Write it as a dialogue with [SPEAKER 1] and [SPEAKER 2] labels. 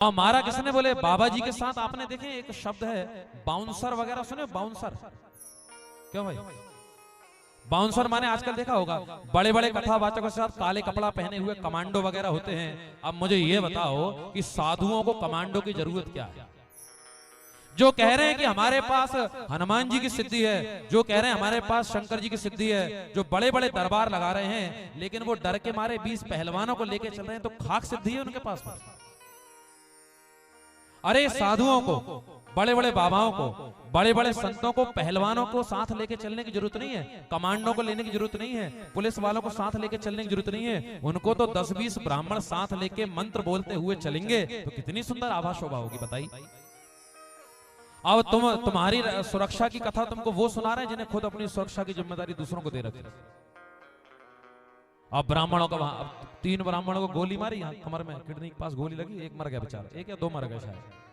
[SPEAKER 1] और मारा किसने? बोले बाबा जी के साथ। आपने देखे एक शब्द है बाउंसर वगैरह, सुने बाउंसर? क्यों भाई? बाउंसर माने आजकल देखा होगा बड़े बड़े कथावाचकों के साथ काले कपड़ा पहने हुए कमांडो वगैरह होते हैं। अब मुझे ये बताओ कि साधुओं को कमांडो की जरूरत क्या है? जो कह रहे हैं कि हमारे पास हनुमान जी की सिद्धि है, जो कह रहे हैं हमारे पास शंकर जी की सिद्धि है, जो बड़े बड़े दरबार लगा रहे हैं, लेकिन वो डर के मारे 20 पहलवानों को लेके चल रहे हैं, तो खाक सिद्धि है उनके पास। अरे साधुओं को, बड़े बड़े बाबाओं को, बड़े बड़े संतों को, पहलवानों को साथ लेके चलने की जरूरत नहीं है, कमांडो को लेने की जरूरत नहीं है, पुलिस वालों को साथ लेके चलने की जरूरत नहीं है। उनको तो 10-20 ब्राह्मण साथ लेके मंत्र बोलते हुए चलेंगे तो कितनी सुंदर आभा शोभा होगी, बताइए। अब तुम्हारी सुरक्षा की कथा तुमको वो सुना रहे हैं जिन्हें खुद अपनी सुरक्षा की जिम्मेदारी दूसरों को दे रखी है। अब ब्राह्मणों का वहां 3 ब्राह्मणों को गोली मारी, यहाँ कमर में किडनी के पास गोली लगी, एक मर गया बेचारा, एक या 2 मर गए शायद।